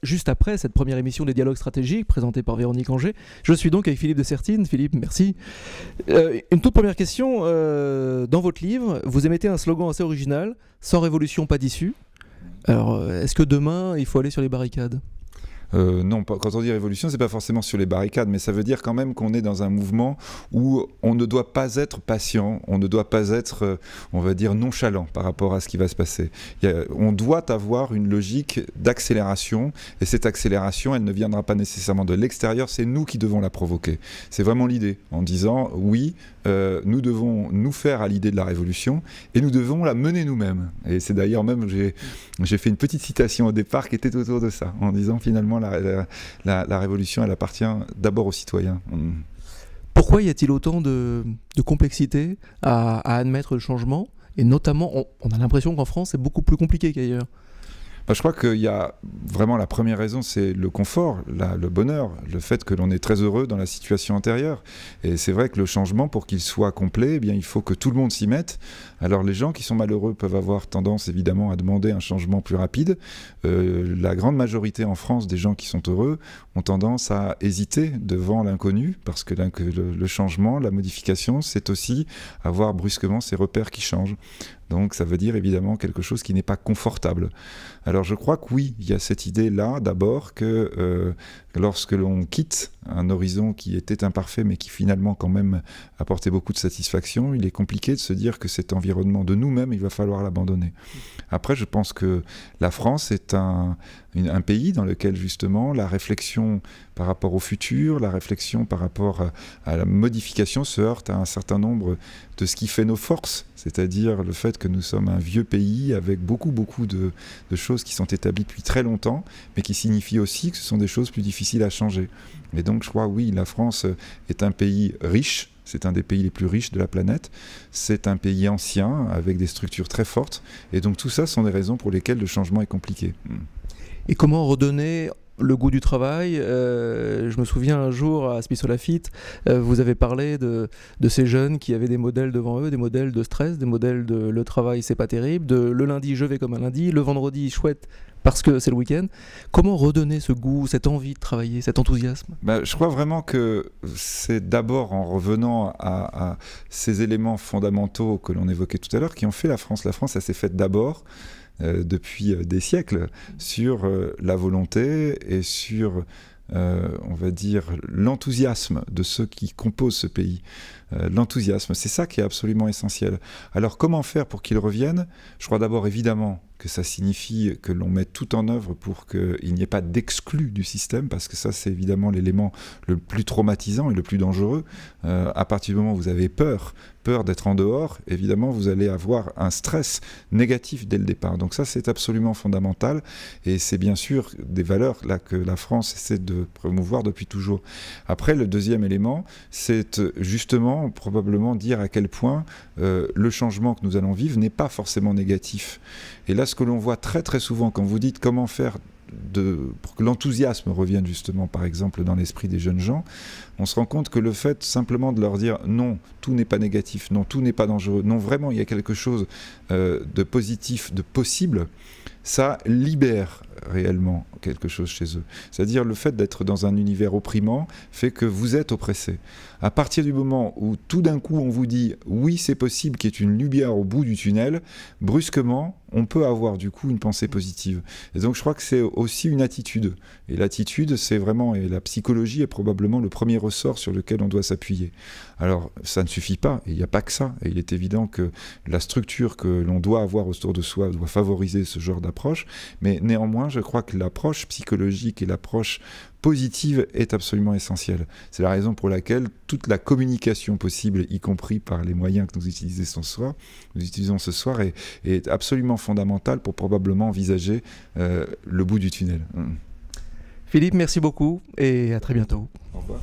juste après cette première émission des dialogues stratégiques présentée par Véronique Angers. Je suis donc avec Philippe de Sertine. Philippe, merci. Une toute première question. Dans votre livre, vous émettez un slogan assez original, sans révolution, pas d'issue. Alors, est-ce que demain, il faut aller sur les barricades ? Non, quand on dit révolution, c'est pas forcément sur les barricades, mais ça veut dire quand même qu'on est dans un mouvement où on ne doit pas être patient, on ne doit pas être, on va dire, nonchalant par rapport à ce qui va se passer. On doit avoir une logique d'accélération, et cette accélération, elle ne viendra pas nécessairement de l'extérieur, c'est nous qui devons la provoquer. C'est vraiment l'idée, en disant, oui, nous devons nous faire à l'idée de la révolution, et nous devons la mener nous-mêmes. Et c'est d'ailleurs même, j'ai fait une petite citation au départ qui était autour de ça, en disant finalement, la révolution, elle appartient d'abord aux citoyens. Pourquoi y a-t-il autant de complexité à admettre le changement ? Et notamment, on a l'impression qu'en France, c'est beaucoup plus compliqué qu'ailleurs. Je crois qu'il y a vraiment la première raison, c'est le confort, le bonheur, le fait que l'on est très heureux dans la situation antérieure. Et c'est vrai que le changement, pour qu'il soit complet, eh bien, il faut que tout le monde s'y mette. Alors les gens qui sont malheureux peuvent avoir tendance évidemment à demander un changement plus rapide. La grande majorité en France des gens qui sont heureux ont tendance à hésiter devant l'inconnu, parce que le changement, la modification, c'est aussi avoir brusquement ces repères qui changent. Donc ça veut dire évidemment quelque chose qui n'est pas confortable. Alors je crois que oui, il y a cette idée-là d'abord que lorsque l'on quitte un horizon qui était imparfait mais qui finalement quand même apportait beaucoup de satisfaction, il est compliqué de se dire que cet environnement de nous-mêmes, il va falloir l'abandonner. Après, je pense que la France est un pays dans lequel justement la réflexion par rapport au futur, la réflexion par rapport à la modification se heurte à un certain nombre de ce qui fait nos forces, c'est-à-dire le fait que nous sommes un vieux pays avec beaucoup de choses qui sont établies depuis très longtemps, mais qui signifient aussi que ce sont des choses plus difficiles à changer. Et donc je crois, oui, la France est un pays riche, c'est un des pays les plus riches de la planète, c'est un pays ancien avec des structures très fortes, et donc tout ça sont des raisons pour lesquelles le changement est compliqué. Et comment redonner le goût du travail? Je me souviens un jour à Smith Lafitte, vous avez parlé de ces jeunes qui avaient des modèles devant eux, des modèles de stress, des modèles de le travail c'est pas terrible, de le lundi je vais comme un lundi, le vendredi chouette parce que c'est le week-end. Comment redonner ce goût, cette envie de travailler, cet enthousiasme? Je crois vraiment que c'est d'abord en revenant à ces éléments fondamentaux que l'on évoquait tout à l'heure qui ont fait la France. La France, elle s'est faite d'abord depuis des siècles sur la volonté et sur, on va dire, l'enthousiasme de ceux qui composent ce pays. L'enthousiasme, c'est ça qui est absolument essentiel. Alors comment faire pour qu'ils reviennent? Je crois d'abord évidemment que ça signifie que l'on met tout en œuvre pour qu'il n'y ait pas d'exclus du système, parce que ça c'est évidemment l'élément le plus traumatisant et le plus dangereux. À partir du moment où vous avez peur d'être en dehors, évidemment vous allez avoir un stress négatif dès le départ. Donc ça c'est absolument fondamental, et c'est bien sûr des valeurs là que la France essaie de promouvoir depuis toujours. Après, le deuxième élément, c'est justement probablement dire à quel point le changement que nous allons vivre n'est pas forcément négatif. Et là, ce que l'on voit très très souvent quand vous dites comment faire pour que l'enthousiasme revienne justement, par exemple, dans l'esprit des jeunes gens, on se rend compte que le fait simplement de leur dire non, tout n'est pas négatif, non, tout n'est pas dangereux, non, vraiment, il y a quelque chose de positif, de possible, ça libère réellement quelque chose chez eux. C'est-à-dire le fait d'être dans un univers opprimant fait que vous êtes oppressé. À partir du moment où tout d'un coup on vous dit oui c'est possible, qu'il y ait une lumière au bout du tunnel, brusquement on peut avoir du coup une pensée positive. Et donc je crois que c'est aussi une attitude. Et l'attitude c'est vraiment, et la psychologie est probablement le premier ressort sur lequel on doit s'appuyer. Alors ça ne suffit pas, et il n'y a pas que ça. Et il est évident que la structure que l'on doit avoir autour de soi doit favoriser ce genre d'approche, mais néanmoins je crois que l'approche psychologique et l'approche positive est absolument essentielle. C'est la raison pour laquelle toute la communication possible, y compris par les moyens que nous utilisons ce soir, est absolument fondamentale pour probablement envisager le bout du tunnel. Philippe, merci beaucoup et à très bientôt. Au revoir.